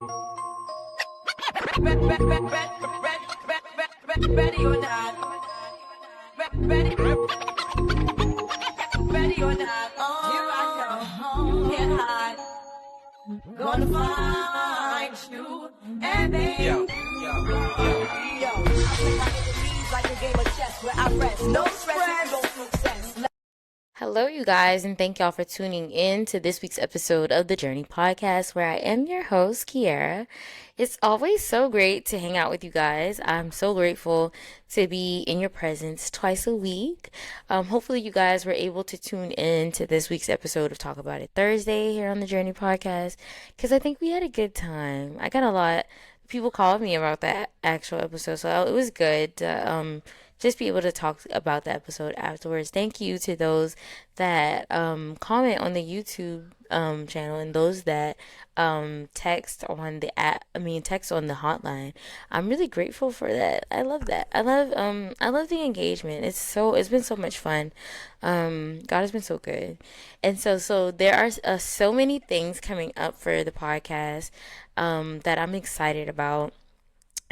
Ready or not. Ready or not. Here I come. Can't hide. Gonna find you and then yo. I play my enemies like a game of chess where I rest. No stress, no success. Hello, you guys, and thank y'all for tuning in to this week's episode of the Journey Podcast, where I am your host, Kiara. It's always so great to hang out with you guys. I'm so grateful to be in your presence twice a week. Hopefully, you guys were able to tune in to this week's episode of Talk About It Thursday here on the Journey Podcast, because I think we had a good time. I got a lot. People called me about that actual episode, so it was good to just be able to talk about the episode afterwards. Thank you to those that comment on the YouTube channel and those that text on the app. Text on the hotline. I'm really grateful for that. I love that. I love the engagement. It's been so much fun. God has been so good, and so there are so many things coming up for the podcast that I'm excited about.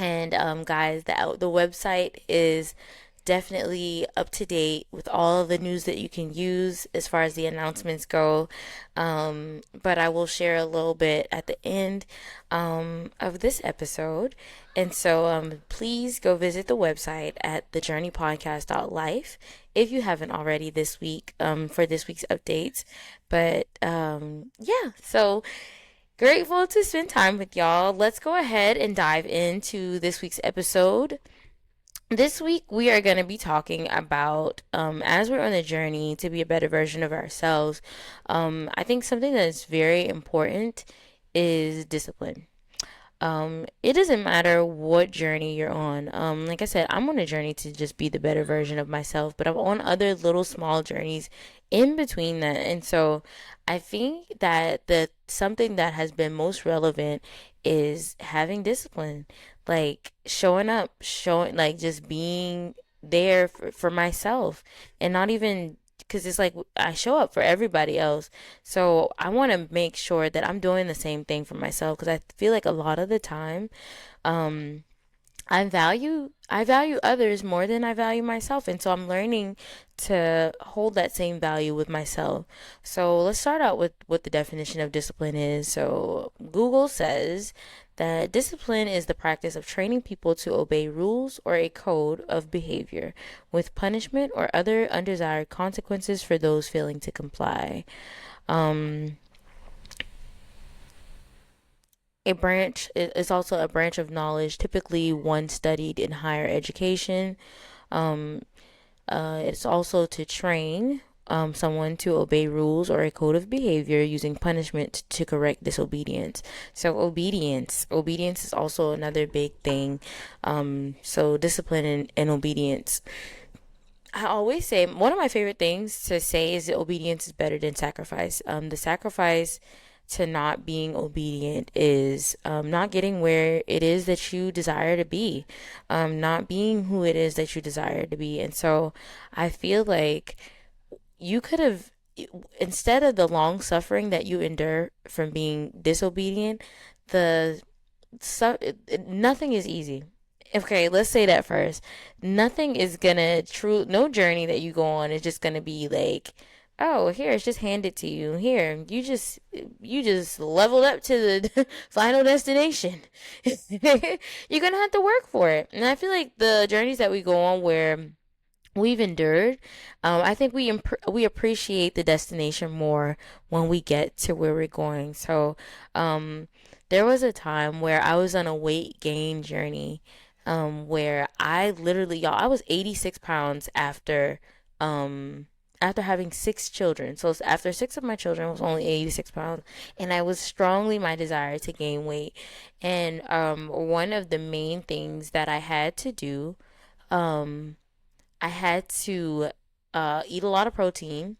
And guys, the website is definitely up to date with all of the news that you can use as far as the announcements go. But I will share a little bit at the end of this episode. And so please go visit the website at thejourneypodcast.life if you haven't already this week for this week's updates. But yeah, so grateful to spend time with y'all. Let's go ahead and dive into this week's episode. This week, we are going to be talking about, as we're on the journey to be a better version of ourselves, I think something that's very important is discipline. It doesn't matter what journey you're on. Like I said, I'm on a journey to just be the better version of myself, but I'm on other little small journeys in between that. And so I think that the something that has been most relevant is having discipline, like showing up, showing like just being there for myself and not even because it's like I show up for everybody else. So I want to make sure that I'm doing the same thing for myself because I feel like a lot of the time, um, I value others more than I value myself, and so I'm learning to hold that same value with myself. So let's start out with what the definition of discipline is. So Google says that discipline is the practice of training people to obey rules or a code of behavior with punishment or other undesired consequences for those failing to comply. Um, a branch is also a branch of knowledge, typically one studied in higher education. Um, it's also to train someone to obey rules or a code of behavior using punishment to correct disobedience. So obedience is also another big thing. So discipline and obedience. I always say one of my favorite things to say is that obedience is better than sacrifice. The sacrifice to not being obedient is not getting where it is that you desire to be, not being who it is that you desire to be. And so I feel like you could have, instead of the long suffering that you endure from being disobedient, the nothing is easy. Okay, let's say that first. Nothing is gonna no journey that you go on is just gonna be like, oh, here it's just handed to you. Here, you just leveled up to the final destination. You're gonna have to work for it. And I feel like the journeys that we go on where we've endured, I think we appreciate the destination more when we get to where we're going. So, there was a time where I was on a weight gain journey, where I literally, y'all, I was 86 pounds after having six children. So after six of my children, I was only 86 pounds, and I was strongly my desire to gain weight. And one of the main things that I had to do, um, I had to eat a lot of protein.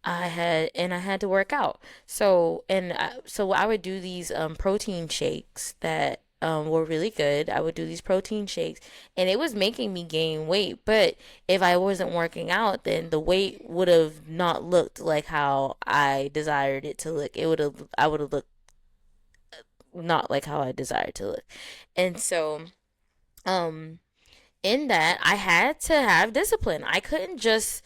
I had to work out. So I would do these protein shakes that were really good. I would do these protein shakes, and it was making me gain weight. But if I wasn't working out, then the weight would have not looked like how I desired it to look. I would have looked not like how I desire to look. And so, um, in that, I had to have discipline. I couldn't just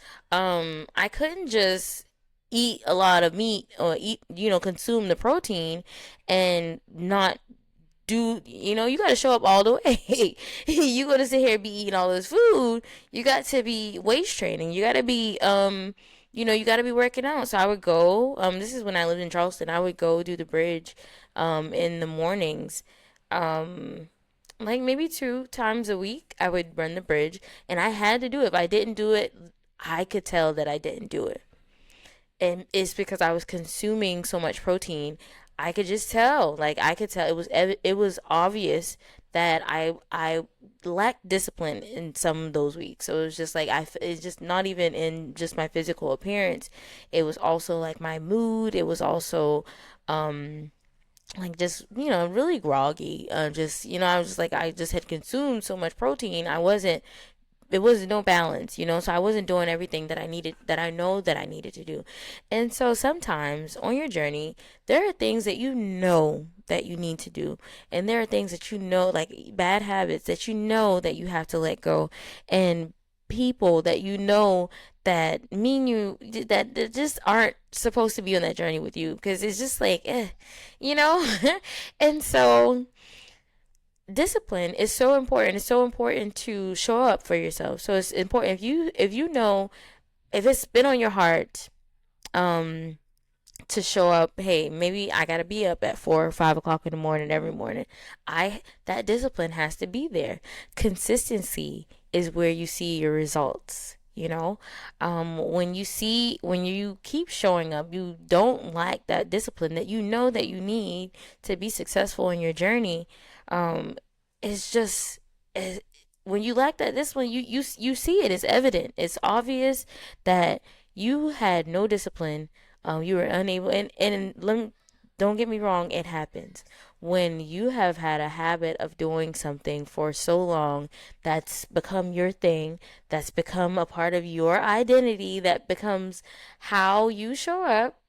eat a lot of meat or eat, consume the protein and not do, you got to show up all the way. You going to sit here and be eating all this food. You got to be waist training. You got to be, you got to be working out. So I would go, this is when I lived in Charleston. I would go do the bridge, in the mornings. Um, like maybe 2 times a week, I would run the bridge, and I had to do it. If I didn't do it, I could tell that I didn't do it, and it's because I was consuming so much protein. I could just tell, like I could tell it was obvious that I lacked discipline in some of those weeks. So it was just like it's just not even in just my physical appearance. It was also like my mood. It was also um like just really groggy. Just I was just like I just had consumed so much protein. It was no balance, so I wasn't doing everything that I needed, that I know that I needed to do. And so sometimes on your journey, there are things that you know that you need to do, and there are things that like bad habits that that you have to let go, and people that that mean you that just aren't supposed to be on that journey with you, because it's just like you know and so discipline is so important. It's so important to show up for yourself. So it's important if it's been on your heart, um, to show up. Hey, maybe I gotta be up at 4 or 5 o'clock in the morning every morning. That discipline has to be there. Consistency is where you see your results. When you keep showing up, you don't lack that discipline that that you need to be successful in your journey. um it's just it, when you lack that discipline, you see it. It's evident, it's obvious that you had no discipline. You were unable, don't get me wrong, it happens when you have had a habit of doing something for so long, that's become your thing, that's become a part of your identity, that becomes how you show up,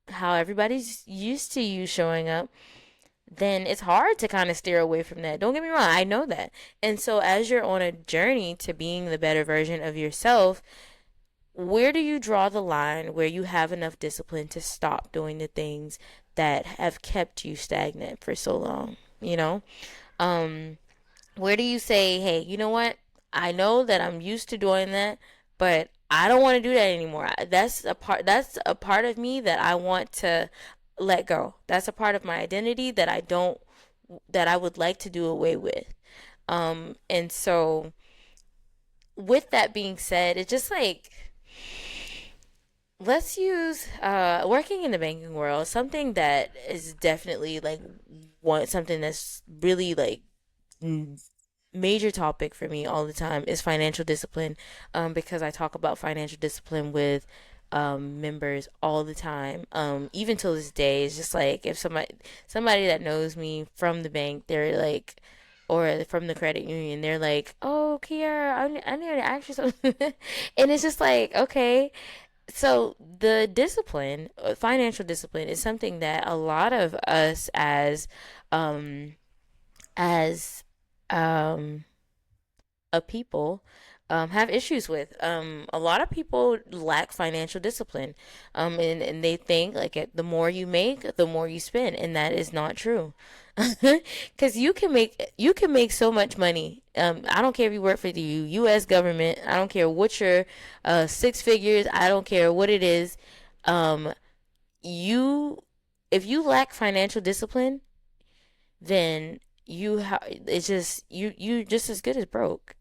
how everybody's used to you showing up. Then it's hard to kind of steer away from that. Don't get me wrong, I know that. And so, as you're on a journey to being the better version of yourself, where do you draw the line where you have enough discipline to stop doing the things that have kept you stagnant for so long? Um, where do you say, hey, you know what? I know that I'm used to doing that, but I don't want to do that anymore. That's a part of me that I want to let go. That's a part of my identity that I would like to do away with. And so with that being said, it's just like, let's use working in the banking world, something that is definitely like something that's really like major topic for me all the time is financial discipline, because I talk about financial discipline with members all the time. Even till this day, it's just like if somebody that knows me from the bank, they're like, or from the credit union, they're like, "Oh, Kiara, I need to ask you something," and it's just like, okay. So the discipline, financial discipline, is something that a lot of us um, as um, a people have issues with. A lot of people lack financial discipline, and they think like the more you make, the more you spend, and that is not true. Because you can make so much money. I don't care if you work for the U.S. government. I don't care what your 6 figures. I don't care what it is. Um, you if you lack financial discipline, then it's just you just as good as broke.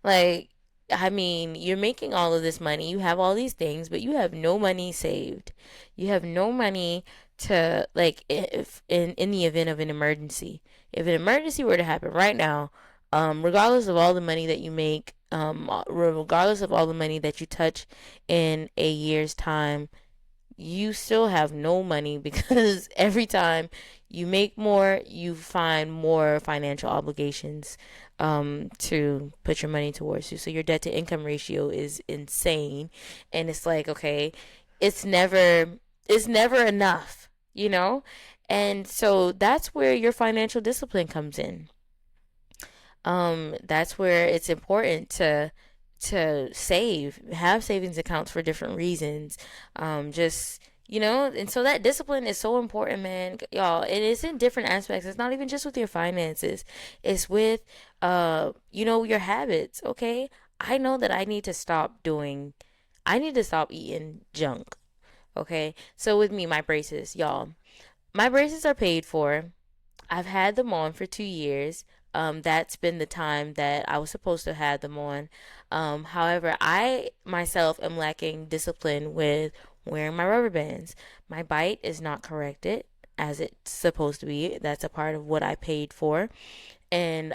Like, I mean, you're making all of this money, you have all these things, but you have no money saved. You have no money to, like, if in the event of an emergency. If an emergency were to happen right now, regardless of all the money that you make, regardless of all the money that you touch in a year's time, you still have no money because every time you make more, you find more financial obligations to put your money towards you. So your debt to income ratio is insane, and it's like, okay, it's never it's never enough, you know. And so that's where your financial discipline comes in. That's where it's important to save, have savings accounts for different reasons. Just and so that discipline is so important, man, y'all. And it's in different aspects. It's not even just with your finances. It's with your habits. Okay, I know that I need to stop eating junk. Okay, so with me, my braces, y'all. My braces are paid for. I've had them on for 2 years. That's been the time that I was supposed to have them on. However, I myself am lacking discipline with wearing my rubber bands. My bite is not corrected as it's supposed to be. That's a part of what I paid for. And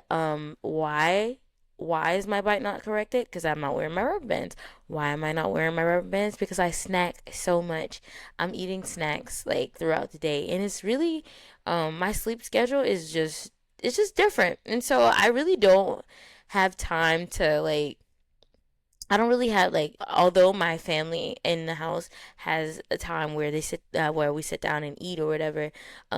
why is my bite not corrected? Because I'm not wearing my rubber bands. Why am I not wearing my rubber bands? Because I snack so much. I'm eating snacks like throughout the day, and it's really my sleep schedule is just it's just different, and so I really don't have time to I don't really have although my family in the house has a time where where we sit down and eat or whatever.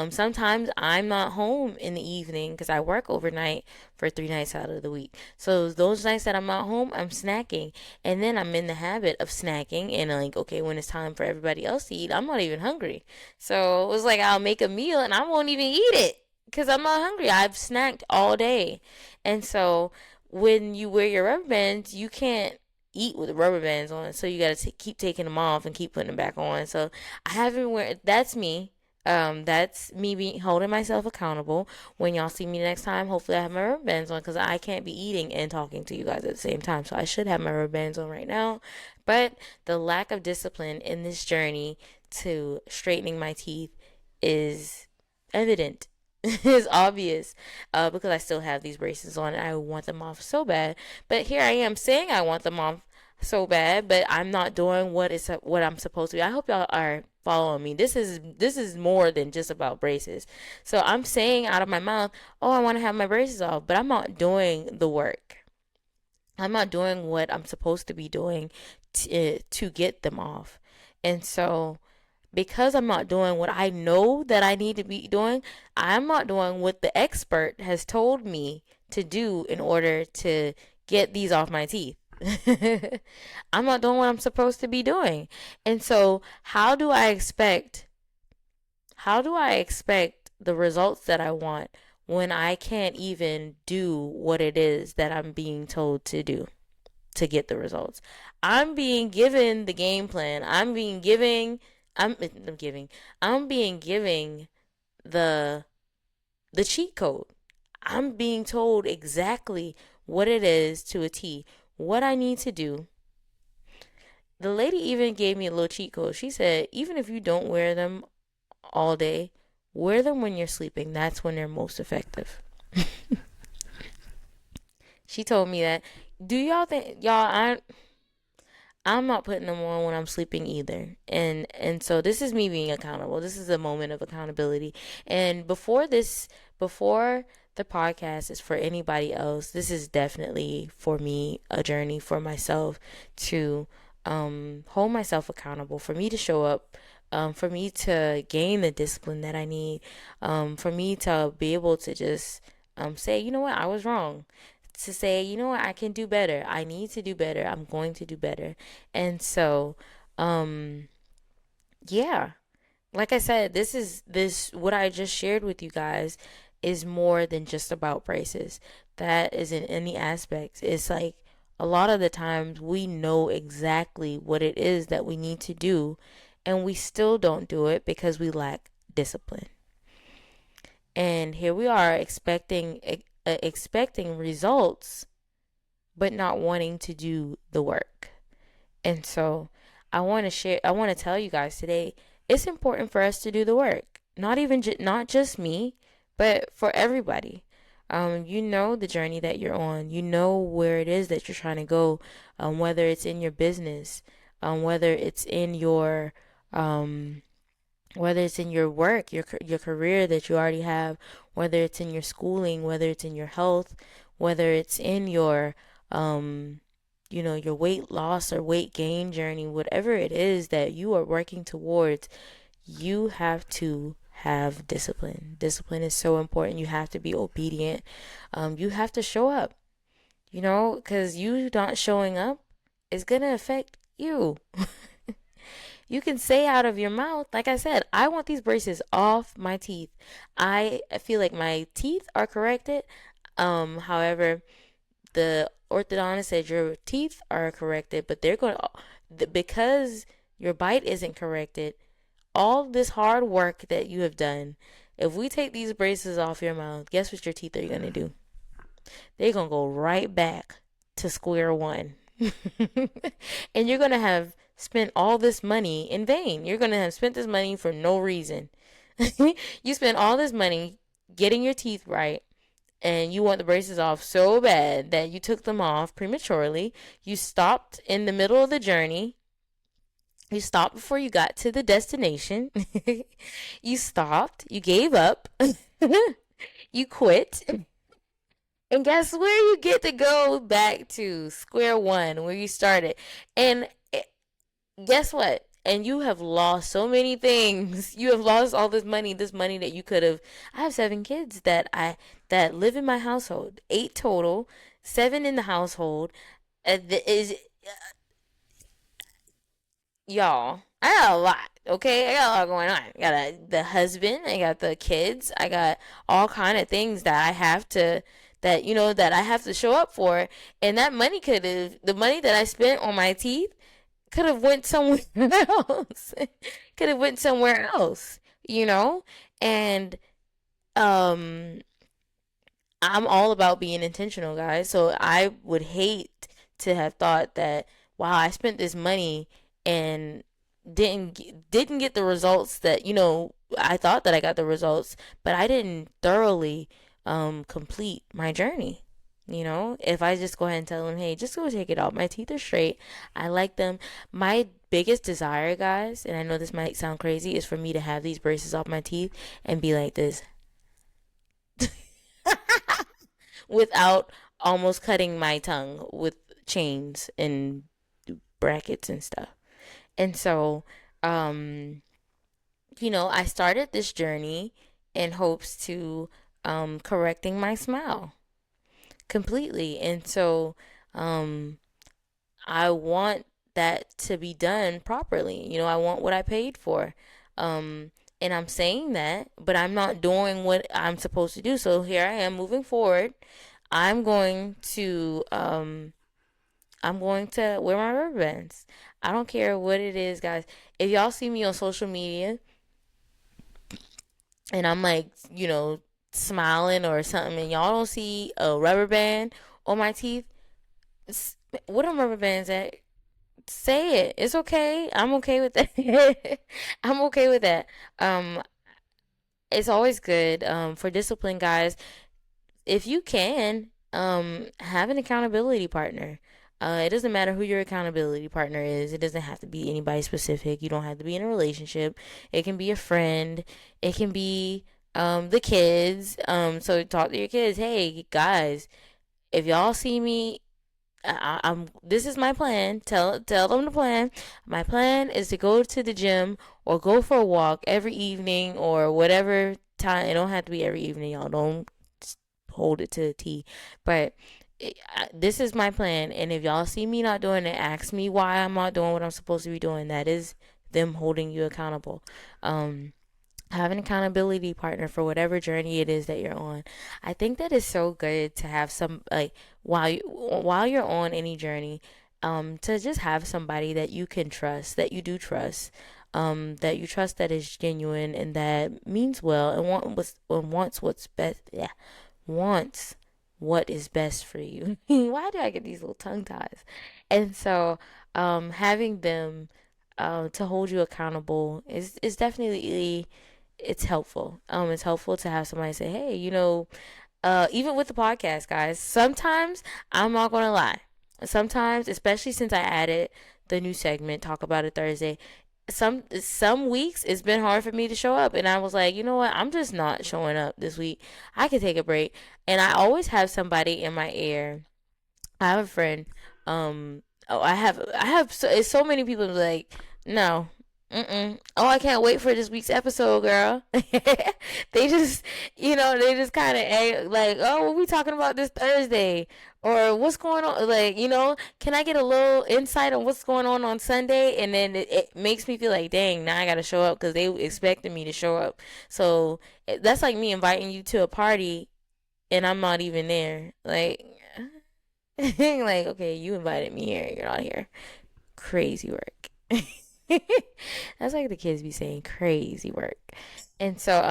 Sometimes I'm not home in the evening because I work overnight for 3 nights out of the week. So those nights that I'm not home, I'm snacking, and then I'm in the habit of snacking. And okay, when it's time for everybody else to eat, I'm not even hungry. So it was like I'll make a meal and I won't even eat it because I'm not hungry. I've snacked all day, and so when you wear your rubber bands, you can't eat with the rubber bands on, so you gotta keep taking them off and keep putting them back on. So I haven't wear. That's me. That's me being holding myself accountable. When y'all see me next time, hopefully I have my rubber bands on because I can't be eating and talking to you guys at the same time. So I should have my rubber bands on right now. But the lack of discipline in this journey to straightening my teeth is evident. Is obvious because I still have these braces on and I want them off so bad. But here I am saying I want them off so bad, but I'm not doing what I'm supposed to be. I hope y'all are following me. This is more than just about braces. So I'm saying out of my mouth, "Oh, I want to have my braces off," but I'm not doing the work. I'm not doing what I'm supposed to be doing to get them off. And so because I'm not doing what I know that I need to be doing, I'm not doing what the expert has told me to do in order to get these off my teeth. I'm not doing what I'm supposed to be doing. And so, how do I expect the results that I want when I can't even do what it is that I'm being told to do to get the results? I'm being given the game plan. I'm being giving the cheat code. I'm being told exactly what it is to a T, what I need to do. The lady even gave me a little cheat code. She said, even if you don't wear them all day, wear them when you're sleeping. That's when they're most effective. She told me that. Do y'all think I'm not putting them on when I'm sleeping either. And so this is me being accountable. This is a moment of accountability. And before the podcast is for anybody else, this is definitely for me a journey for myself to hold myself accountable, for me to show up, for me to gain the discipline that I need, for me to be able to just say, you know what, I was wrong, to say, you know what, I can do better. I need to do better. I'm going to do better. And so, yeah, like I said, this what I just shared with you guys is more than just about braces. That is in any aspects. It's like a lot of the times we know exactly what it is that we need to do, and we still don't do it because we lack discipline. And here we are expecting results but not wanting to do the work. And so I want to tell you guys today, it's important for us to do the work. Not just me, but for everybody. You know the journey that you're on. You know where it is that you're trying to go. Whether it's in your business, whether it's in your um, whether it's in your work, your career that you already have, whether it's in your schooling, whether it's in your health, whether it's in your your weight loss or weight gain journey, whatever it is that you are working towards, you have to have discipline. Discipline is so important. You have to be obedient. You have to show up, because you not showing up is going to affect you. You can say out of your mouth, like I said, I want these braces off my teeth. I feel like my teeth are corrected. However, the orthodontist said your teeth are corrected, but they're going to, because your bite isn't corrected, all this hard work that you have done, if we take these braces off your mouth, guess what your teeth are going to do? They're going to go right back to square one. And you're going to have spent all this money in vain. You're going to have spent this money for no reason. You spent all this money getting your teeth right, and you want the braces off so bad that you took them off prematurely. You stopped in the middle of the journey. You stopped before you got to the destination. You stopped. You gave up. You quit. And guess where? You get to go back to square one where you started. And guess what? And you have lost so many things. You have lost all this money that you could have. I have 7 kids that live in my household. 8 total, 7 in the household. Is y'all, I got a lot. Okay, I got a lot going on. I got the husband. I got the kids. I got all kind of things that I have to that I have to show up for. And that money the money that I spent on my teeth could have went somewhere else. Could have went somewhere else, and um I'm all about being intentional, guys. So I would hate to have thought that, wow, I spent this money and didn't get the results that, I thought that I got the results, but I didn't thoroughly complete my journey. If I just go ahead and tell them, hey, just go take it out. My teeth are straight. I like them. My biggest desire, guys, and I know this might sound crazy, is for me to have these braces off my teeth and be like this without almost cutting my tongue with chains and brackets and stuff. And so, I started this journey in hopes to correcting my smile completely. And so, I want that to be done properly. I want what I paid for. And I'm saying that, but I'm not doing what I'm supposed to do. So here I am moving forward. I'm going to wear my rubber bands. I don't care what it is, guys. If y'all see me on social media and I'm like, smiling or something, and y'all don't see a rubber band on my teeth, what are rubber bands at? Say it. It's okay. I'm okay with that. I'm okay with that. Um, it's always good for discipline, guys. If you can, have an accountability partner. It doesn't matter who your accountability partner is. It doesn't have to be anybody specific. You don't have to be in a relationship. It can be a friend. It can be the kids. So talk to your kids. Hey guys, if y'all see me, I'm. This is my plan. Tell them the plan. My plan is to go to the gym or go for a walk every evening or whatever time. It don't have to be every evening, y'all. Don't hold it to the T. But this is my plan, and if y'all see me not doing it, ask me why I'm not doing what I'm supposed to be doing. That is them holding you accountable. Have an accountability partner for whatever journey it is that you're on. I think that is so good to have some, like, while you're on any journey, to just have somebody that you can trust, that you do trust, that you trust, that is genuine and that means well and wants what's best. Yeah, wants what is best for you. Why do I get these little tongue ties? And so, having them to hold you accountable is definitely, it's helpful. It's helpful to have somebody say, hey, even with the podcast, guys, sometimes I'm not gonna lie. Sometimes, especially since I added the new segment, Talk About It Thursday, some weeks it's been hard for me to show up, and I was like, you know what, I'm just not showing up this week. I could take a break. And I always have somebody in my ear. I have a friend. Oh, I have so many people like, no, Mm-mm. Oh, I can't wait for this week's episode, girl. They just, they just kind of like, oh, what we talking about this Thursday? Or what's going on? Like, can I get a little insight on what's going on Sunday? And then it makes me feel like, dang, now I got to show up because they expected me to show up. So that's like me inviting you to a party and I'm not even there. Like, like, okay, you invited me here. You're not here. Crazy work. That's like the kids be saying, crazy work. And so,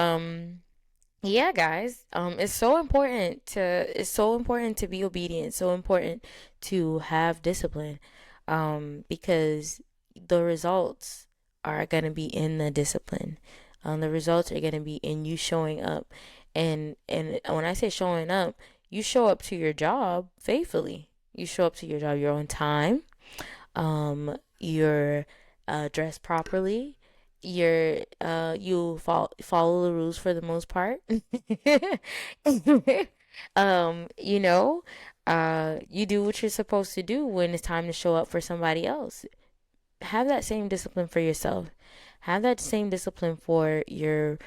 yeah, guys, it's so important to be obedient, so important to have discipline, because the results are gonna be in the discipline. The results are gonna be in you showing up, and when I say showing up, you show up to your job faithfully. You show up to your job. You're on time. You're dressed properly. You follow the rules for the most part. um, you know, you do what you're supposed to do when it's time to show up for somebody else. Have that same discipline for yourself. Have that same discipline for your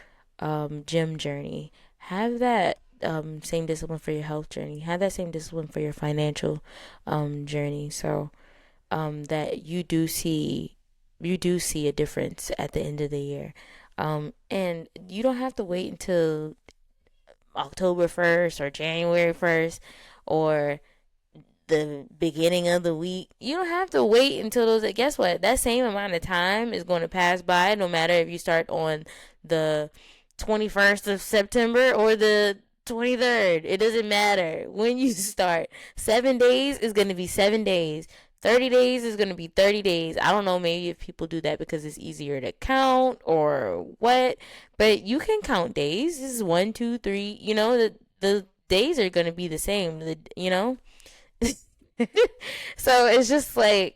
gym journey. Have that same discipline for your health journey. Have that same discipline for your financial journey. So that you do see a difference at the end of the year. And you don't have to wait until October 1st or January 1st or the beginning of the week. You don't have to wait until those. Guess what? That same amount of time is going to pass by no matter if you start on the 21st of September or the 23rd. It doesn't matter when you start. 7 days is going to be 7 days. 30 days is going to be 30 days. I don't know, maybe if people do that because it's easier to count or what, but you can count days. This is one, two, three. The days are going to be the same. So it's just like,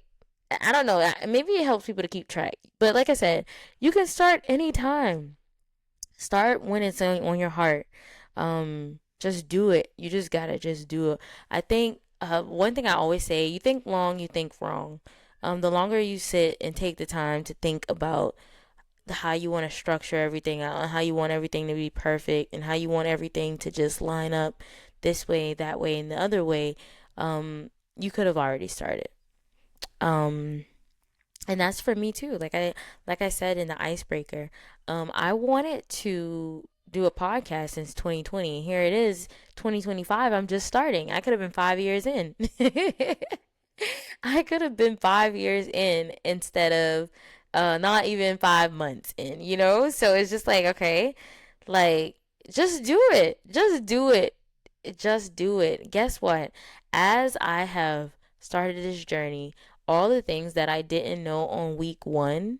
I don't know. Maybe it helps people to keep track. But like I said, you can start anytime. Start when it's on your heart. Just do it. You just gotta just do it. I think one thing I always say, you think long, you think wrong. The longer you sit and take the time to think about how you want to structure everything out, and how you want everything to be perfect, and how you want everything to just line up this way, that way, and the other way, you could have already started. Um, and that's for me too. Like I said in the icebreaker, I wanted to do a podcast since 2020. Here it is, 2025. I'm just starting. I could have been 5 years in. I could have been 5 years in instead of not even 5 months in. So it's just like, okay, like, just do it. Just do it. Just do it. Guess what? As I have started this journey, all the things that I didn't know on week one,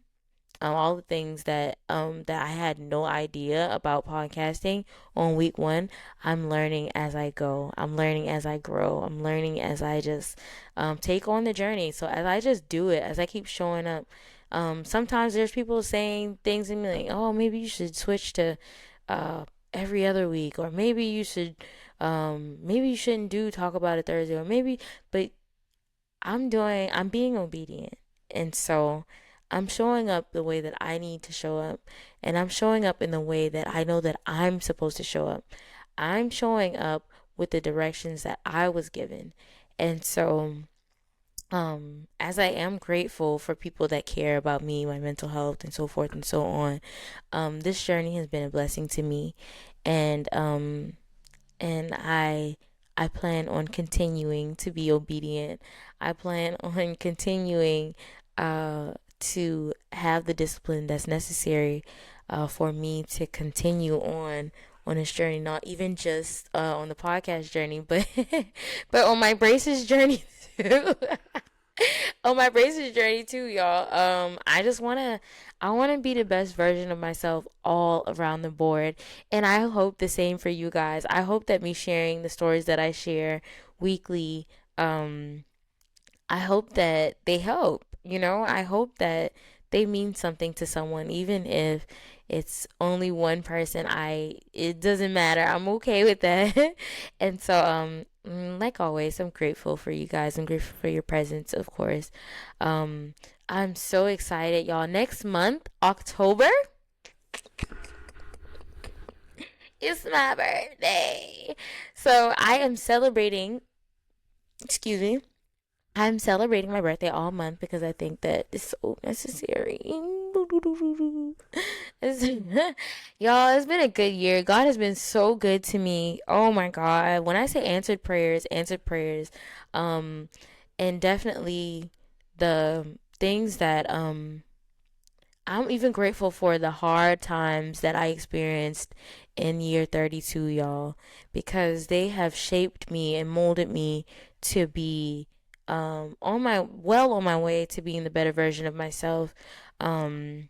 all the things that I had no idea about podcasting on week one, I'm learning as I go. I'm learning as I grow. I'm learning as I just take on the journey. So as I just do it, as I keep showing up, sometimes there's people saying things and me like, oh, maybe you should switch to uh, every other week, or maybe you shouldn't do talk about it Thursday, or maybe, but I'm being obedient. And so I'm showing up the way that I need to show up. And I'm showing up in the way that I know that I'm supposed to show up. I'm showing up with the directions that I was given. And so, as I am grateful for people that care about me, my mental health, and so forth and so on, this journey has been a blessing to me. And, and I plan on continuing to be obedient. I plan on continuing to have the discipline that's necessary for me to continue on this journey, not even just on the podcast journey, but but on my braces journey too. On my braces journey too, y'all. I wanna be the best version of myself all around the board. And I hope the same for you guys. I hope that me sharing the stories that I share weekly, I hope that they help. I hope that they mean something to someone, even if it's only one person. It doesn't matter. I'm okay with that. And so, like always, I'm grateful for you guys. I'm grateful for your presence, of course. Um, I'm so excited, y'all. Next month, October, it's my birthday. So I am celebrating, excuse me, I'm celebrating my birthday all month because I think that it's so necessary. Y'all, it's been a good year. God has been so good to me. Oh my God. When I say answered prayers, um, and definitely the things that I'm even grateful for the hard times that I experienced in year 32, y'all, because they have shaped me and molded me to be on my way to being the better version of myself. Um,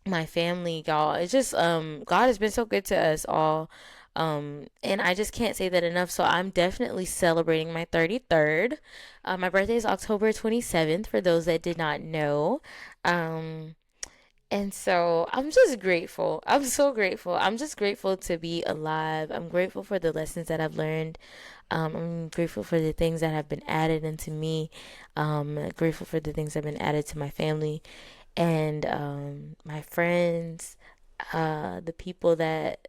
my family, y'all. It's just God has been so good to us all. And I just can't say that enough. So I'm definitely celebrating my 33rd. My birthday is October 27th for those that did not know. Um, and so I'm just grateful. I'm so grateful. I'm just grateful to be alive. I'm grateful for the lessons that I've learned. I'm grateful for the things that have been added into me. Grateful for the things that have been added to my family and my friends. The people that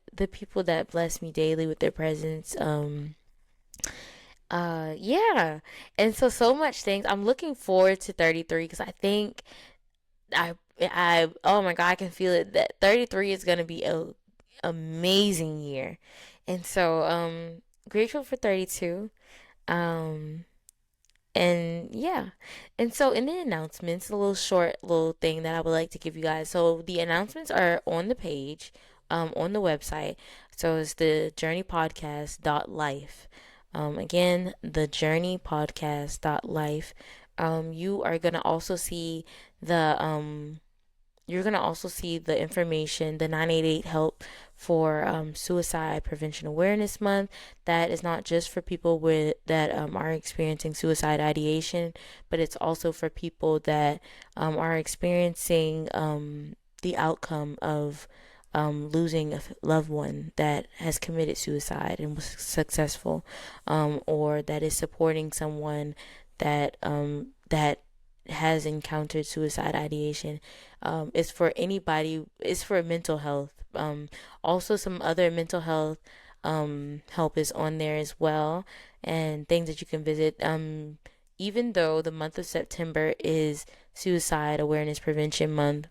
bless me daily with their presence. Yeah. And so much things. I'm looking forward to 33 because I think oh my God, I can feel it that 33 is gonna be a amazing year, and so grateful for 32. Um, and yeah, and so in the announcements, a little short little thing that I would like to give you guys. So the announcements are on the page, on the website. So it's the Journey Podcast life. Again, the Journey Podcast life. You are gonna also see the you're going to also see the information, the 988 help for Suicide Prevention Awareness Month. That is not just for people that are experiencing suicide ideation, but it's also for people that are experiencing the outcome of losing a loved one that has committed suicide and was successful, or that is supporting someone that has encountered suicide ideation. It's for anybody. It's for mental health. Also, some other mental health help is on there as well, and things that you can visit. Even though the month of September is Suicide Awareness Prevention Month,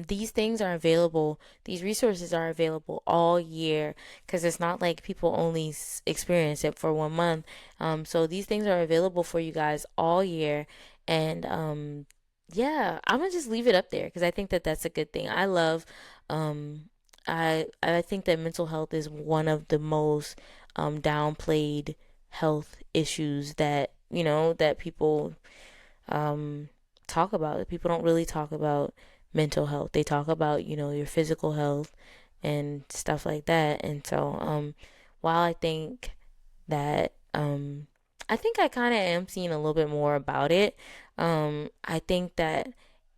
these things are available, these resources are available all year because it's not like people only experience it for 1 month. So these things are available for you guys all year. And yeah, I'm gonna just leave it up there because I think that that's a good thing. Um, I think that mental health is one of the most downplayed health issues that that people um, talk about. People don't really talk about mental health. They talk about, your physical health and stuff like that. And so, while that, I think I kind of am seeing a little bit more about it. I think that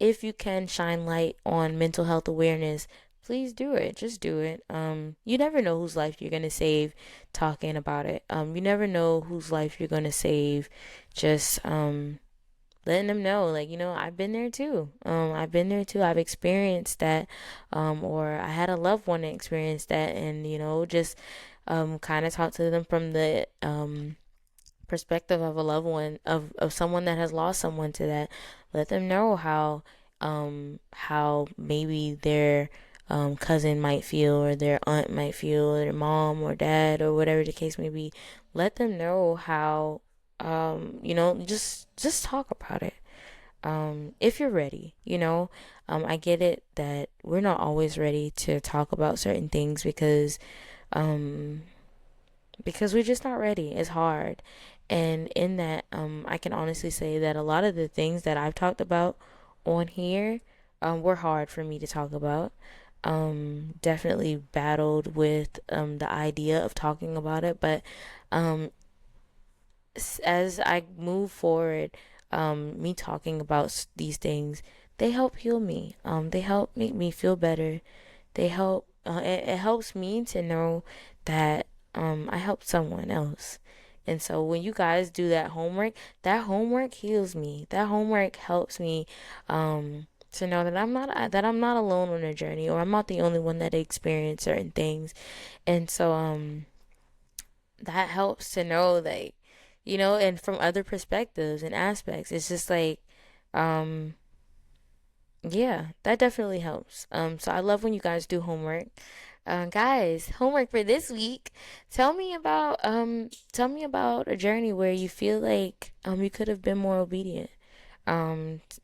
if you can shine light on mental health awareness, please do it. Just do it. You never know whose life you're gonna save talking about it. You never know whose life you're gonna save just letting them know, like, I've been there too. I've been there too. I've experienced that, or I had a loved one that experienced that, and just kind of talk to them from the perspective of a loved one, of someone that has lost someone to that. Let them know how maybe their cousin might feel, or their aunt might feel, or their mom or dad, or whatever the case may be. Let them know how just talk about it. If you're ready, I get it that we're not always ready to talk about certain things um, because we're just not ready. It's hard. And in that, I can honestly say that a lot of the things that I've talked about on here, were hard for me to talk about. Definitely battled with, the idea of talking about it, but, um, as I move forward, me talking about these things, they help heal me. They help make me feel better. It helps me to know that I helped someone else. And so when you guys do that homework heals me. That homework helps me to know that I'm not alone on a journey, or I'm not the only one that experienced certain things. And so that helps to know, like, and from other perspectives and aspects. It's just like, yeah, that definitely helps. So I love when you guys do homework. Guys, homework for this week. Tell me about a journey where you feel like you could have been more obedient.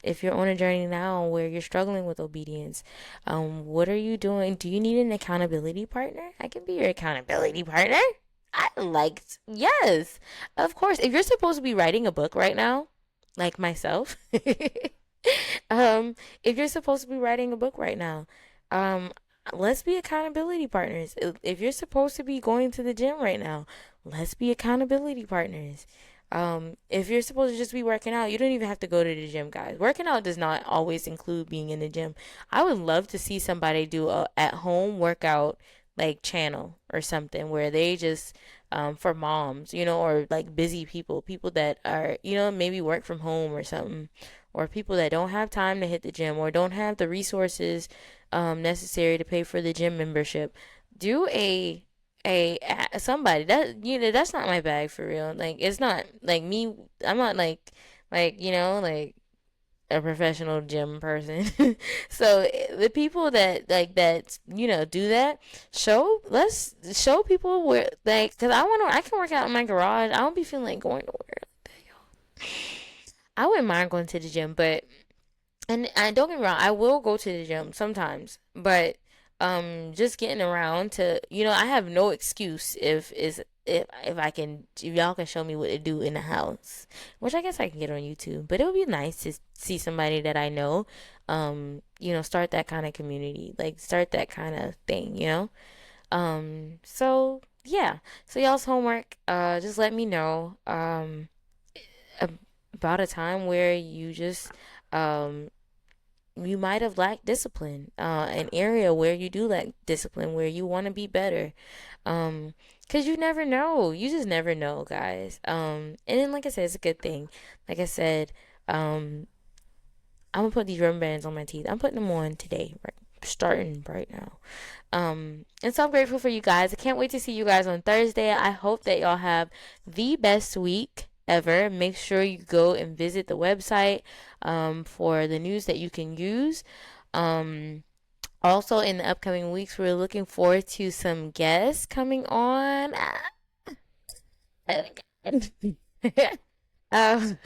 If you're on a journey now where you're struggling with obedience, what are you doing? Do you need an accountability partner? I can be your accountability partner. Yes, of course. If you're supposed to be writing a book right now, like myself, if you're supposed to be writing a book right now, um, let's be accountability partners. If you're supposed to be going to the gym right now, let's be accountability partners. If you're supposed to just be working out, you don't even have to go to the gym, guys. Working out does not always include being in the gym. I would love to see somebody do a at home workout, like, channel or something, where they just for moms, or like busy people that are, maybe work from home or something, or people that don't have time to hit the gym or don't have the resources necessary to pay for the gym membership. Do somebody that, that's not my bag for real. Like, it's not like me. I'm not like like a professional gym person. So the people that, like, that, do that, let's show people where, like, because I can work out in my garage. I don't be feeling like going nowhere like that, y'all. I wouldn't mind going to the gym, but, and don't get me wrong, I will go to the gym sometimes, but just getting around to, I have no excuse if y'all can show me what to do in the house, which I guess I can get on YouTube. But it would be nice to see somebody that I know, start that kind of community, like start that kind of thing. So yeah, so y'all's homework, just let me know about a time where you just um you might have lacked discipline, an area where you do lack discipline, where you want to be better. Because you never know. You just never know, guys. And then, like I said, it's a good thing. Like I said, I'm gonna put these rubber bands on my teeth. I'm putting them on today, right? Starting right now. And so I'm grateful for you guys. I can't wait to see you guys on Thursday. I hope that y'all have the best week ever. Make sure you go and visit the website for the news that you can use. Also, in the upcoming weeks, we're looking forward to some guests coming on. Um,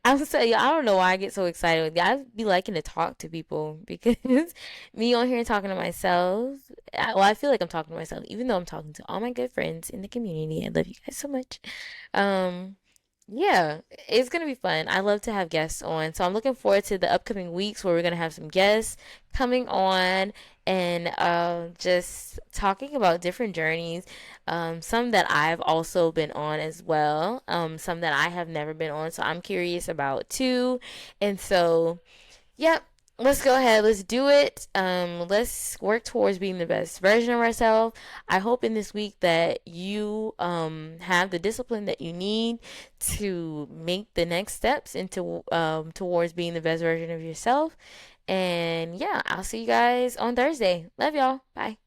I'm so yeah, I don't know why I get so excited. I be liking to talk to people because me on here talking to myself. I feel like I'm talking to myself, even though I'm talking to all my good friends in the community. I love you guys so much. Um, yeah, it's gonna be fun. I love to have guests on, so I'm looking forward to the upcoming weeks where we're gonna have some guests coming on and just talking about different journeys. Some that I've also been on as well. Some that I have never been on, so I'm curious about too. And so, yep, let's go ahead. Let's do it. Let's work towards being the best version of ourselves. I hope in this week that you have the discipline that you need to make the next steps into towards being the best version of yourself. And yeah, I'll see you guys on Thursday. Love y'all. Bye.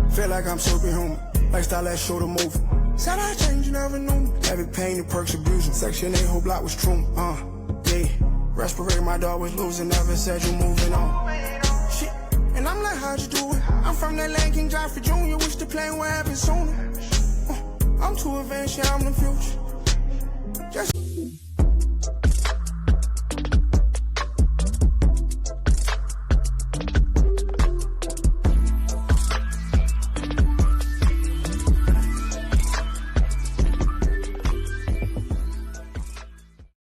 Feel like I'm superhuman, lifestyle that show the move. Said I changed, you never knew me. Heavy pain and perks abusing. Section 8 whole block was true. Yeah. Respirator, my dog was losing. Never said you moving on. Shit. And I'm like, how'd you do it? I'm from that Lane King Joffrey Jr. Wish the plane would happen sooner. I'm too advanced, yeah, I'm the future. Just